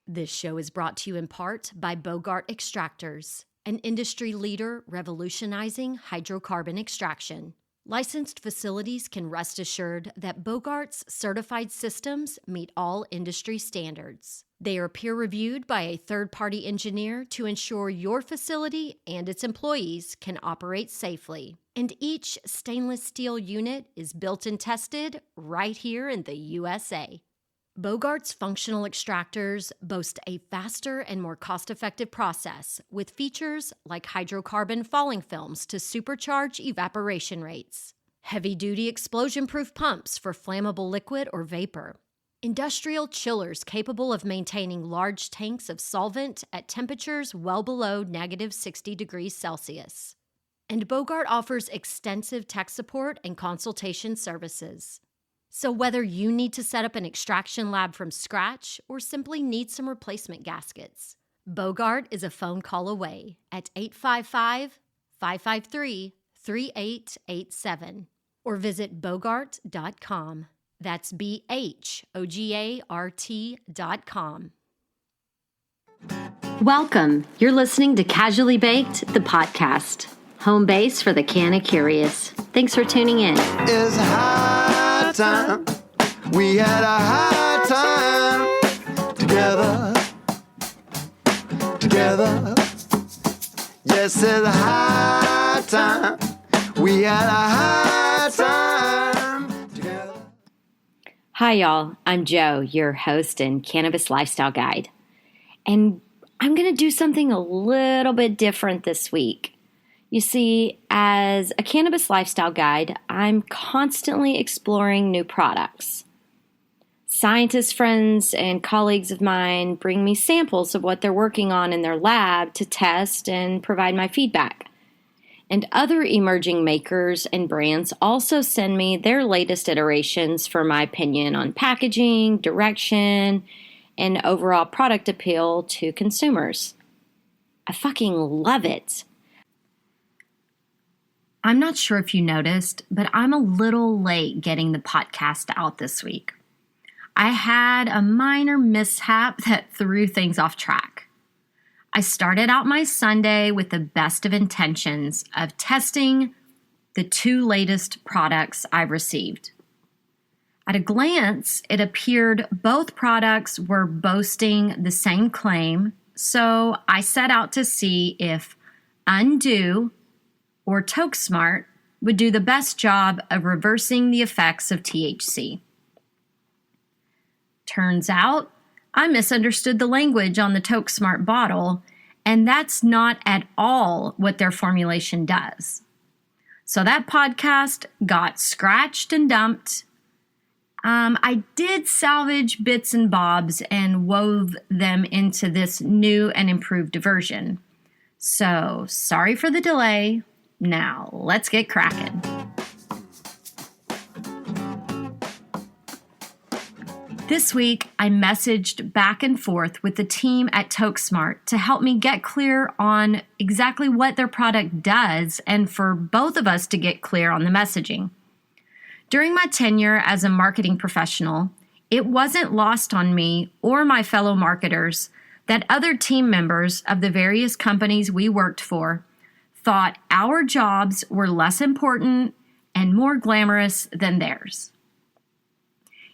This show is brought to you in part by Bogart Extractors, an industry leader revolutionizing hydrocarbon extraction. Licensed facilities can rest assured that Bogart's certified systems meet all industry standards. They are peer-reviewed by a third-party engineer to ensure your facility and its employees can operate safely. And each stainless steel unit is built and tested right here in the USA. Bogart's functional extractors boast a faster and more cost-effective process with features like hydrocarbon falling films to supercharge evaporation rates, heavy-duty explosion-proof pumps for flammable liquid or vapor, industrial chillers capable of maintaining large tanks of solvent at temperatures well below negative 60 degrees Celsius. And Bogart offers extensive tech support and consultation services. So whether you need to set up an extraction lab from scratch or simply need some replacement gaskets, Bogart is a phone call away at 855-553-3887 or visit bogart.com. That's BHOGART.com. Welcome. You're listening to Casually Baked, the podcast, home base for the canna curious. Thanks for tuning in. It's high time. We had a high time together. Yes, it's high time. We had a high time together. Hi, y'all. I'm Joe, your host and cannabis lifestyle guide. And I'm going to do something a little bit different this week. You see, as a cannabis lifestyle guide, I'm constantly exploring new products. Scientist friends and colleagues of mine bring me samples of what they're working on in their lab to test and provide my feedback. And other emerging makers and brands also send me their latest iterations for my opinion on packaging, direction, and overall product appeal to consumers. I fucking love it. I'm not sure if you noticed, but I'm a little late getting the podcast out this week. I had a minor mishap that threw things off track. I started out my Sunday with the best of intentions of testing the two latest products I've received. At a glance, it appeared both products were boasting the same claim, so I set out to see if Undo or TokeSmart would do the best job of reversing the effects of THC. Turns out, I misunderstood the language on the TokeSmart bottle, and that's not at all what their formulation does. So that podcast got scratched and dumped. I did salvage bits and bobs and wove them into this new and improved version. So, sorry for the delay. Now, let's get cracking. This week, I messaged back and forth with the team at TokeSmart to help me get clear on exactly what their product does and for both of us to get clear on the messaging. During my tenure as a marketing professional, it wasn't lost on me or my fellow marketers that other team members of the various companies we worked for thought our jobs were less important and more glamorous than theirs.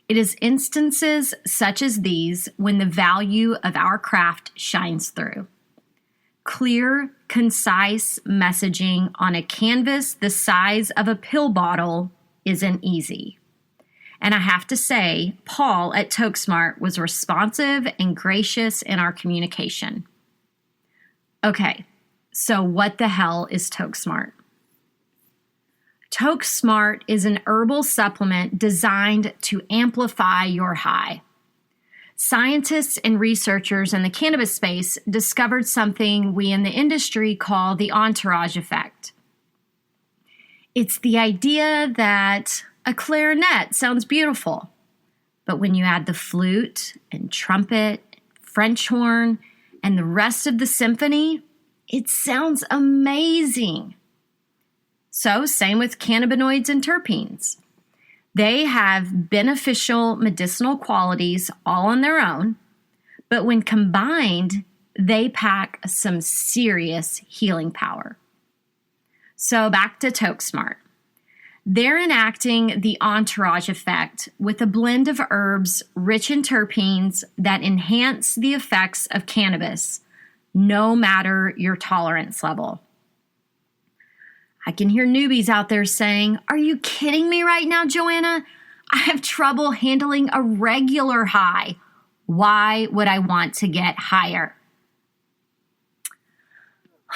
It is instances such as these when the value of our craft shines through. Clear, concise messaging on a canvas the size of a pill bottle isn't easy. And I have to say, Paul at TokeSmart was responsive and gracious in our communication. Okay, so what the hell is TokeSmart? TokeSmart is an herbal supplement designed to amplify your high. Scientists and researchers in the cannabis space discovered something we in the industry call the entourage effect. It's the idea that a clarinet sounds beautiful, but when you add the flute and trumpet, French horn, and the rest of the symphony, it sounds amazing. So, same with cannabinoids and terpenes. They have beneficial medicinal qualities all on their own, but when combined, they pack some serious healing power. So back to TokeSmart. They're enacting the entourage effect with a blend of herbs rich in terpenes that enhance the effects of cannabis, no matter your tolerance level. I can hear newbies out there saying, "Are you kidding me right now, Joanna? I have trouble handling a regular high. Why would I want to get higher?"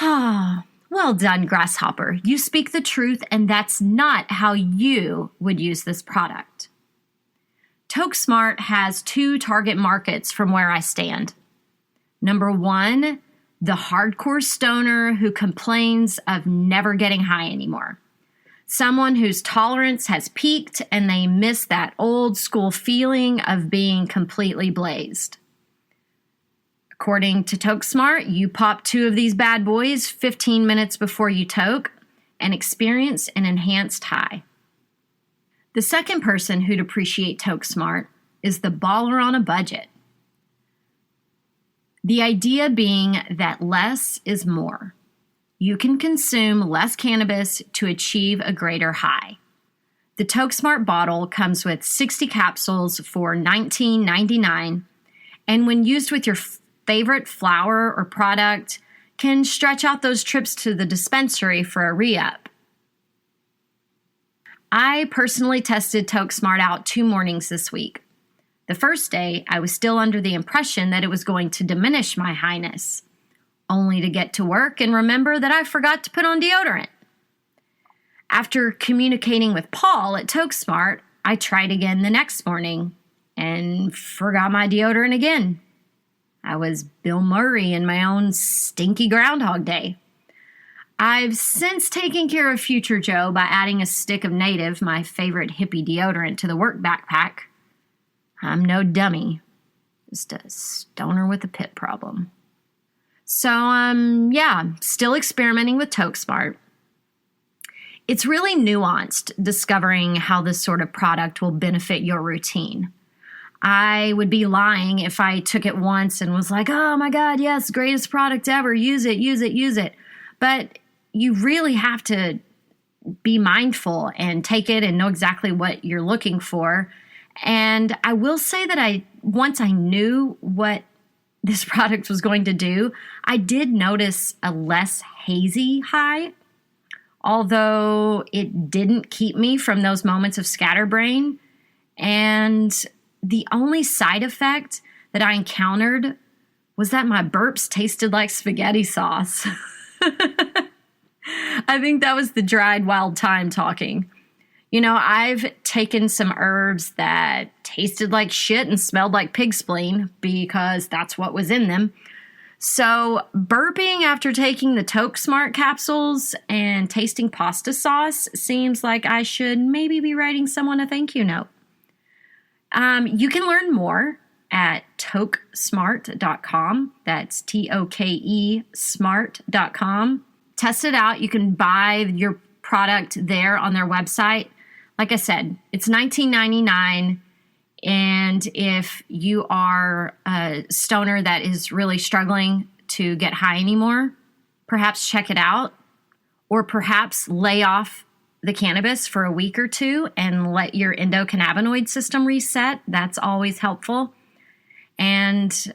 Well done, Grasshopper. You speak the truth, and that's not how you would use this product. TokeSmart has 2 target markets from where I stand. Number 1, the hardcore stoner who complains of never getting high anymore. Someone whose tolerance has peaked and they miss that old school feeling of being completely blazed. According to TokeSmart, you pop 2 of these bad boys 15 minutes before you toke and experience an enhanced high. The second person who'd appreciate TokeSmart is the baller on a budget. The idea being that less is more. You can consume less cannabis to achieve a greater high. The TokeSmart bottle comes with 60 capsules for $19.99, and when used with your favorite flower or product, can stretch out those trips to the dispensary for a re-up. I personally tested TokeSmart out 2 mornings this week. The first day, I was still under the impression that it was going to diminish my highness, only to get to work and remember that I forgot to put on deodorant. After communicating with Paul at TokeSmart, I tried again the next morning and forgot my deodorant again. I was Bill Murray in my own stinky Groundhog Day. I've since taken care of future Joe by adding a stick of Native, my favorite hippie deodorant, to the work backpack. I'm no dummy, just a stoner with a pit problem. So, still experimenting with TokeSmart. It's really nuanced discovering how this sort of product will benefit your routine. I would be lying if I took it once and was like, "Oh my God, yes, greatest product ever, use it, use it, use it." But you really have to be mindful and take it and know exactly what you're looking for. And I will say that once I knew what this product was going to do, I did notice a less hazy high, although it didn't keep me from those moments of scatterbrain. And the only side effect that I encountered was that my burps tasted like spaghetti sauce. I think that was the dried wild thyme talking. You know, I've taken some herbs that tasted like shit and smelled like pig spleen because that's what was in them. So burping after taking the TokeSmart capsules and tasting pasta sauce seems like I should maybe be writing someone a thank you note. You can learn more at tokesmart.com. That's TOKE smart.com. Test it out. You can buy your product there on their website. Like I said, it's $19.99. And if you are a stoner that is really struggling to get high anymore, perhaps check it out, or perhaps lay off the cannabis for a week or 2 and let your endocannabinoid system reset. That's always helpful. And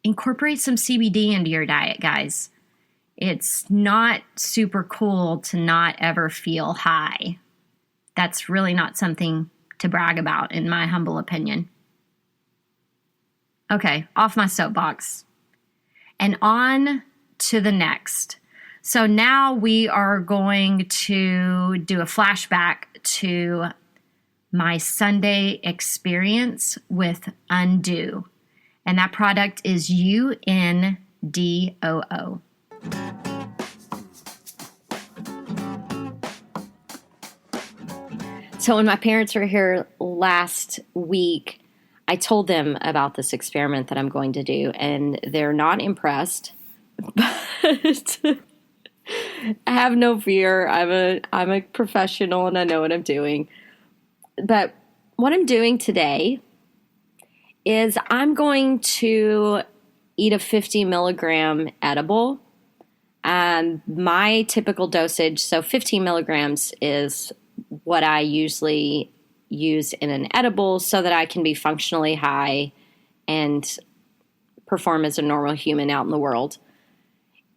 incorporate some CBD into your diet, guys. It's not super cool to not ever feel high. That's really not something to brag about, in my humble opinion. Okay, off my soapbox. And on to the next. So now we are going to do a flashback to my Sunday experience with Undo. And that product is UNDOO. So when my parents were here last week, I told them about this experiment that I'm going to do, and they're not impressed. But have no fear. I'm a professional and I know what I'm doing. But what I'm doing today is I'm going to eat a 50 milligram edible. My typical dosage, so 15 milligrams is what I usually use in an edible so that I can be functionally high and perform as a normal human out in the world.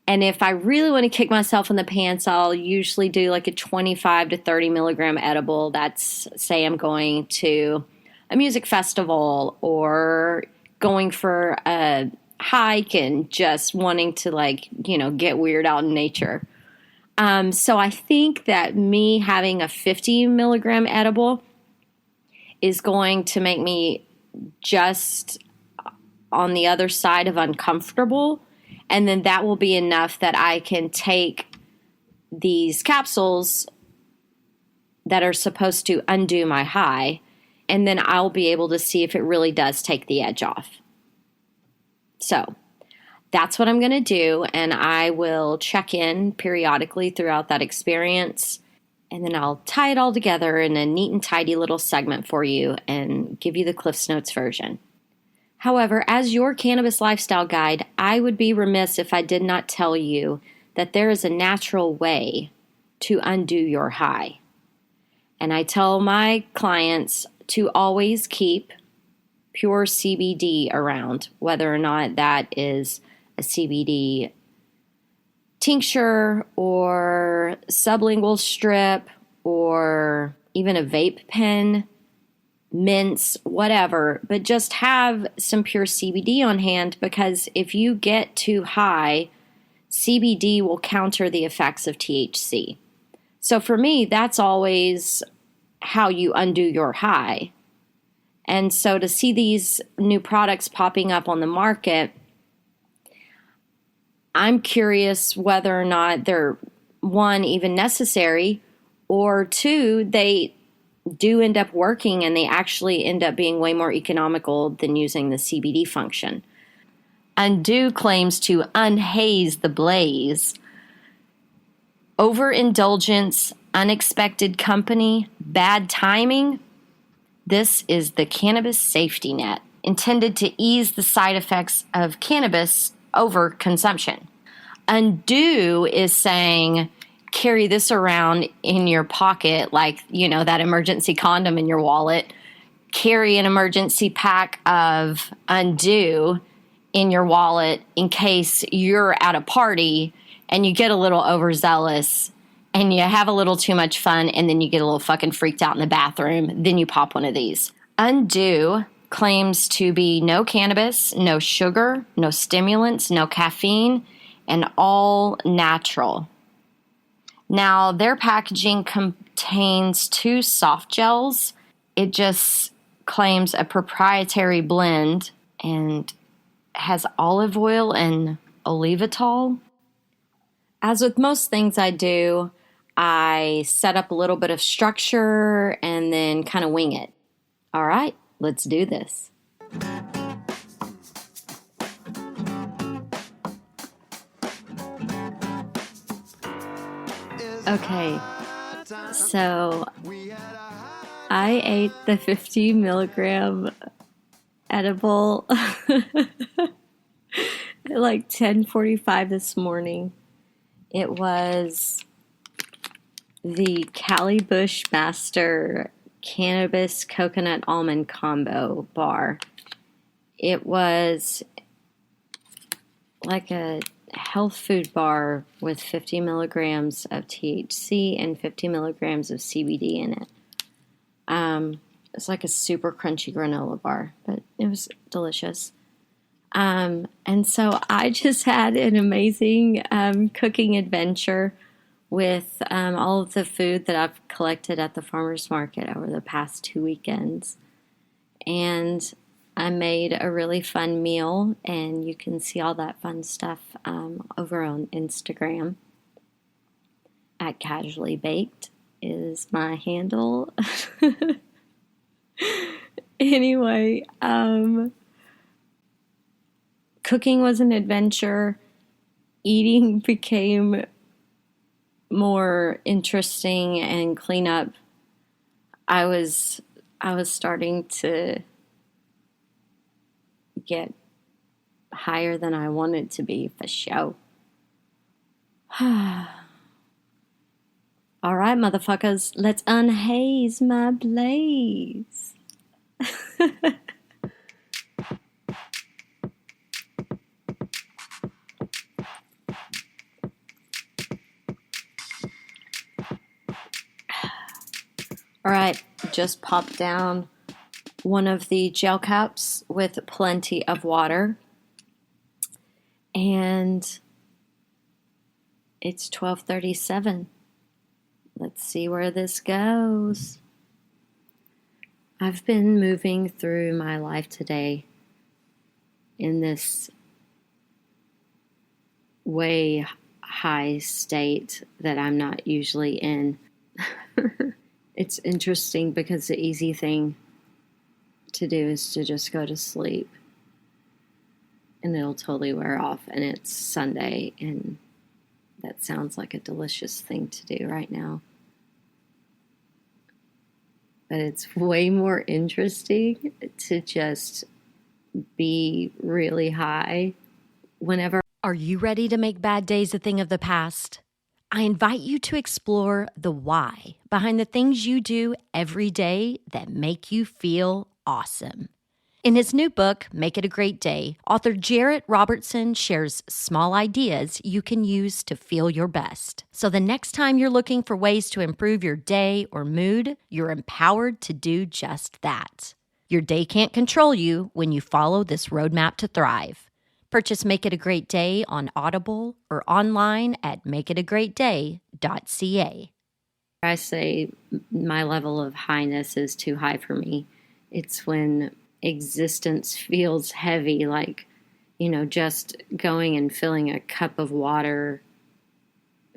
And if I really want to kick myself in the pants, I'll usually do like a 25 to 30 milligram edible. That's, say I'm going to a music festival or going for a hike and just wanting to get weird out in nature. So I think that me having a 50 milligram edible is going to make me just on the other side of uncomfortable. And then that will be enough that I can take these capsules that are supposed to undo my high, and then I'll be able to see if it really does take the edge off. So that's what I'm going to do, and I will check in periodically throughout that experience, and then I'll tie it all together in a neat and tidy little segment for you and give you the Cliff's Notes version. However, as your cannabis lifestyle guide, I would be remiss if I did not tell you that there is a natural way to undo your high. And I tell my clients to always keep pure CBD around, whether or not that is a CBD tincture or sublingual strip or even a vape pen, mints, whatever, but just have some pure CBD on hand, because if you get too high, CBD will counter the effects of THC. So for me, that's always how you undo your high. And so to see these new products popping up on the market, I'm curious whether or not they're, one, even necessary, or two, they do end up working and they actually end up being way more economical than using the CBD function. Undo claims to unhaze the blaze. Overindulgence, unexpected company, bad timing. This is the cannabis safety net, intended to ease the side effects of cannabis overconsumption. Undo is saying, carry this around in your pocket like, that emergency condom in your wallet. Carry an emergency pack of Undo in your wallet in case you're at a party and you get a little overzealous and you have a little too much fun and then you get a little fucking freaked out in the bathroom. Then you pop one of these. Undo claims to be no cannabis, no sugar, no stimulants, no caffeine, and all natural. Now, their packaging contains 2 soft gels. It just claims a proprietary blend and has olive oil and olivetol. As with most things I do, I set up a little bit of structure and then kind of wing it. All right, let's do this. Okay, so I ate the 50 milligram edible at like 10:45 this morning. It was the Cali Bushmaster Cannabis Coconut Almond Combo bar. It was like a health food bar with 50 milligrams of THC and 50 milligrams of CBD in it. It's like a super crunchy granola bar, but it was delicious. And so I just had an amazing cooking adventure with all of the food that I've collected at the farmer's market over the past 2 weekends. And I made a really fun meal, and you can see all that fun stuff over on Instagram. At Casually Baked is my handle. Anyway, cooking was an adventure. Eating became more interesting, and cleanup. I was starting to get higher than I want it to be, for sure. All right, motherfuckers, let's unhaze my blaze. All right, just pop down one of the gel caps with plenty of water. And it's 12:37. Let's see where this goes. I've been moving through my life today in this way high state that I'm not usually in. It's interesting because the easy thing to do is to just go to sleep and it'll totally wear off, and it's Sunday, and that sounds like a delicious thing to do right now. But it's way more interesting to just be really high whenever. Are you ready to make bad days a thing of the past? I invite you to explore the why behind the things you do every day that make you feel awesome. In his new book, Make It a Great Day, author Jarrett Robertson shares small ideas you can use to feel your best. So the next time you're looking for ways to improve your day or mood, you're empowered to do just that. Your day can't control you when you follow this roadmap to thrive. Purchase Make It a Great Day on Audible or online at makeitagreatday.ca. I say my level of highness is too high for me. It's when existence feels heavy, like, just going and filling a cup of water,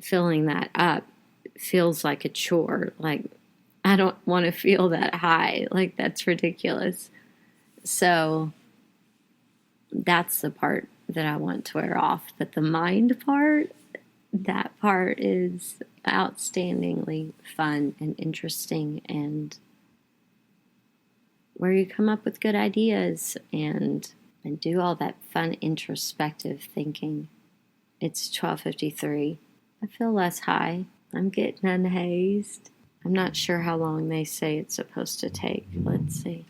filling that up feels like a chore. Like, I don't want to feel that high. Like, that's ridiculous. So that's the part that I want to wear off. But the mind part, that part is outstandingly fun and interesting, and where you come up with good ideas and do all that fun introspective thinking. It's 12:53. I feel less high. I'm getting unhazed. I'm not sure how long they say it's supposed to take. Let's see.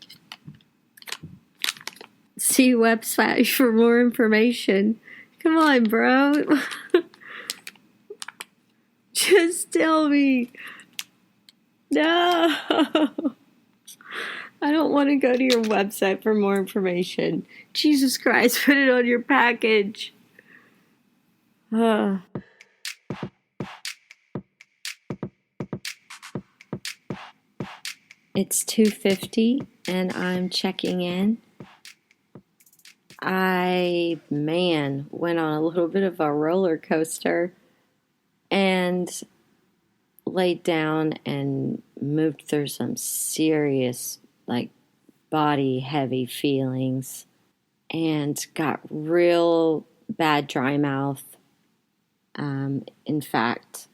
See website for more information. Come on, bro. Just tell me. No. I don't want to go to your website for more information. Jesus Christ, put it on your package. It's 2:50 and I'm checking in. I went on a little bit of a roller coaster and laid down and moved through some serious, body heavy feelings, and got real bad dry mouth. In fact,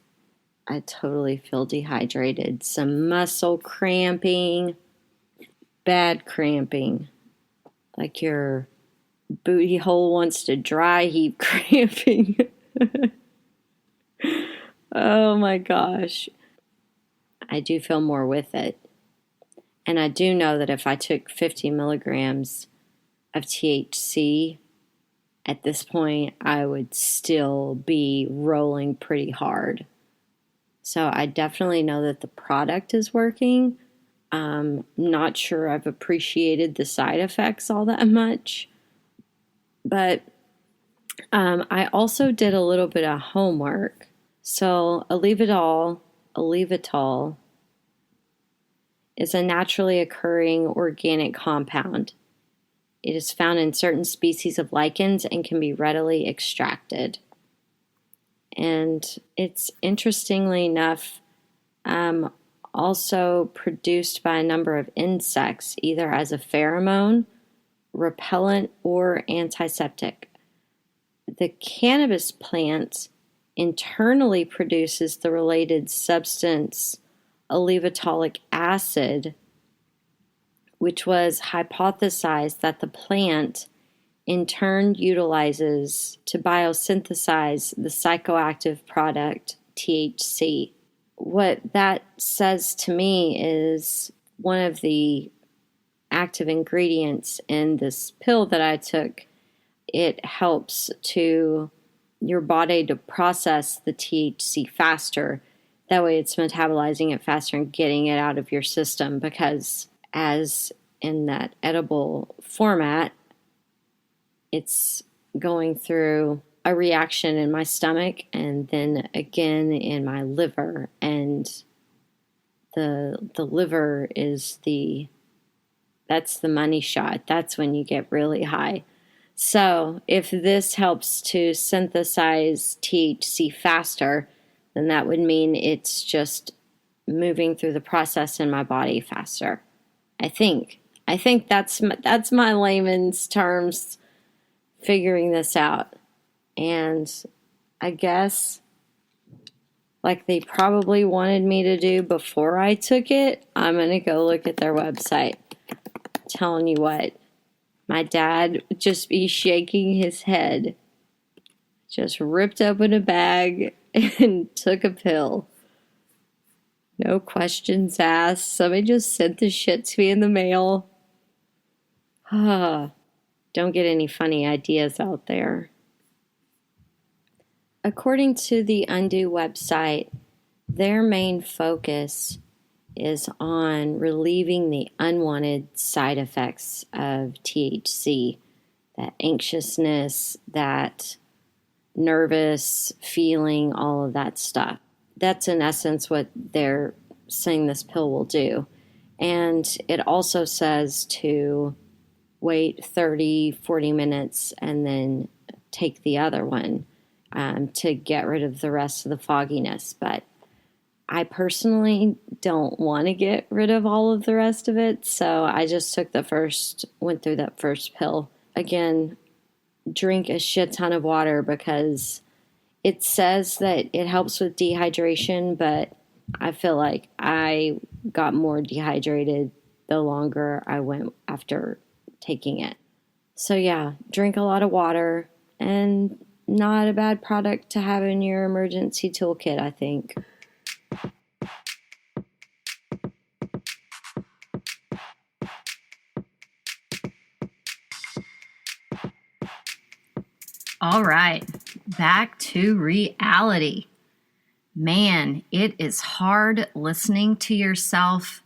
I totally feel dehydrated. Some muscle cramping, bad cramping, like your booty hole wants to dry heave cramping. Oh my gosh. I do feel more with it. And I do know that if I took 50 milligrams of THC, at this point, I would still be rolling pretty hard. So I definitely know that the product is working. Not sure I've appreciated the side effects all that much. But I also did a little bit of homework. So Alevitol is a naturally occurring organic compound. It is found in certain species of lichens and can be readily extracted. And it's, interestingly enough, also produced by a number of insects, either as a pheromone, repellent, or antiseptic. The cannabis plant internally produces the related substance alevitolic acid, which was hypothesized that the plant in turn utilizes to biosynthesize the psychoactive product THC. What that says to me is one of the active ingredients in this pill that I took, it helps to your body to process the THC faster. That way it's metabolizing it faster and getting it out of your system, because as in that edible format, it's going through a reaction in my stomach and then again in my liver. And the liver is that's the money shot. That's when you get really high. So if this helps to synthesize THC faster, then that would mean it's just moving through the process in my body faster. I think that's my layman's terms figuring this out. And I guess, like they probably wanted me to do before I took it, I'm going to go look at their website. I'm telling you what, my dad would just be shaking his head. Just ripped open a bag and took a pill. No questions asked. Somebody just sent the shit to me in the mail. Don't get any funny ideas out there. According to the Undo website, their main focus is on relieving the unwanted side effects of THC, that anxiousness, that nervous feeling, all of that stuff. That's in essence what they're saying this pill will do. And it also says to wait 30, 40 minutes and then take the other one to get rid of the rest of the fogginess. But I personally don't want to get rid of all of the rest of it. So I just went through that first pill. Again, drink a shit ton of water, because it says that it helps with dehydration, but I feel like I got more dehydrated the longer I went after taking it. So yeah, drink a lot of water, and not a bad product to have in your emergency toolkit, I think. All right, back to reality. Man, it is hard listening to yourself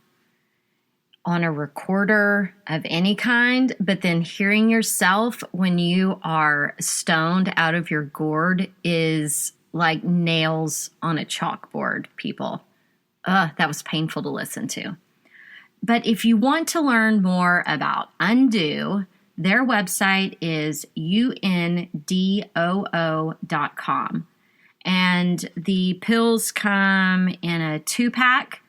on a recorder of any kind, but then hearing yourself when you are stoned out of your gourd is like nails on a chalkboard, people. That was painful to listen to. But if you want to learn more about Undo, their website is undoo.com. And the pills come in a 2-pack.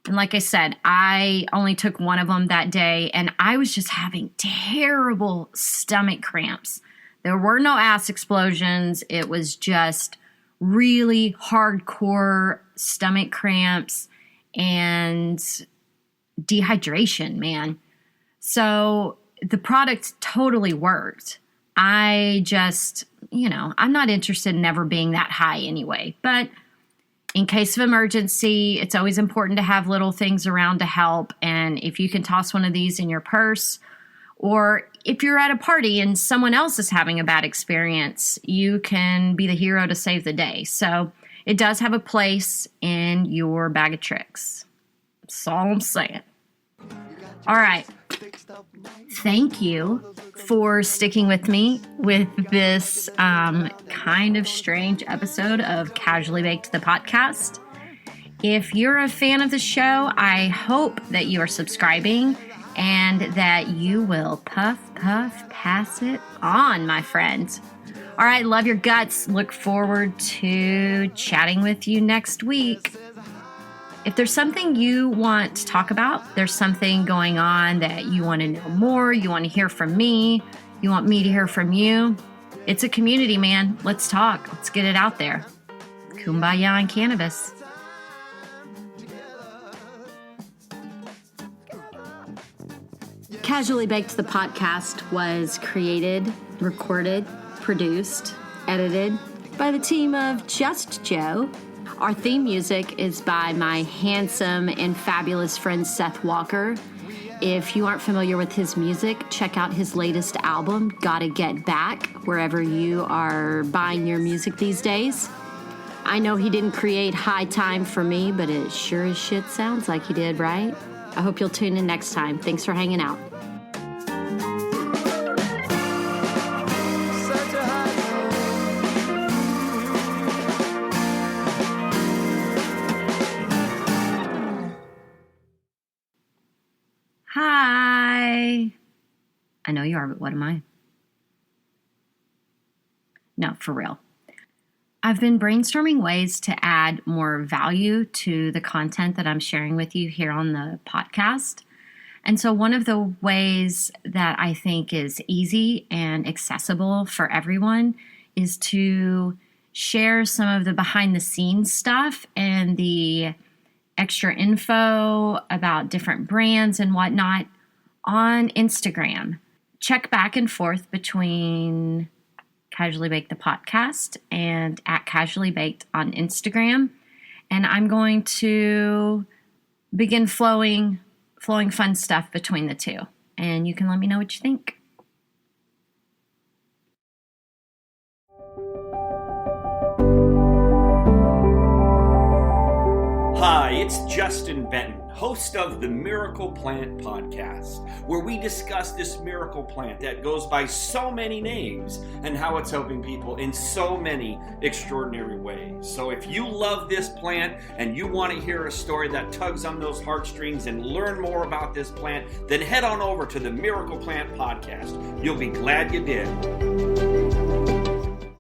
And like I said, I only took one of them that day, and I was just having terrible stomach cramps. There were no ass explosions. It was just really hardcore stomach cramps and dehydration, man. So the product totally worked. I just, I'm not interested in ever being that high anyway. But in case of emergency, it's always important to have little things around to help. And if you can toss one of these in your purse, or if you're at a party and someone else is having a bad experience, you can be the hero to save the day. So it does have a place in your bag of tricks. That's all I'm saying. All right. Thank you for sticking with me with this kind of strange episode of Casually Baked, the podcast. If you're a fan of the show, I hope that you are subscribing and that you will puff, pass it on, my friend. All right, love your guts. Look forward to chatting with you next week. If there's something you want to talk about, there's something going on that you want to know more, you want to hear from me, you want me to hear from you, it's a community, man. Let's talk. Let's get it out there. Kumbaya and cannabis. Casually Baked, the podcast, was created, recorded, produced, edited by the team of Just Joe. Our theme music is by my handsome and fabulous friend Seth Walker. If you aren't familiar with his music, check out his latest album, Gotta Get Back, wherever you are buying your music these days. I know he didn't create High Time for me, but it sure as shit sounds like he did, right? I hope you'll tune in next time. Thanks for hanging out. Hi. I know you are, but what am I? No, for real. I've been brainstorming ways to add more value to the content that I'm sharing with you here on the podcast. And so one of the ways that I think is easy and accessible for everyone is to share some of the behind the scenes stuff and the extra info about different brands and whatnot on Instagram. Check back and forth between Casually Baked the podcast and at Casually Baked on Instagram. And I'm going to begin flowing fun stuff between the two. And you can let me know what you think. Hi, it's Justin Benton, host of the Miracle Plant Podcast, where we discuss this miracle plant that goes by so many names and how it's helping people in so many extraordinary ways. So if you love this plant and you want to hear a story that tugs on those heartstrings and learn more about this plant, then head on over to the Miracle Plant Podcast. You'll be glad you did.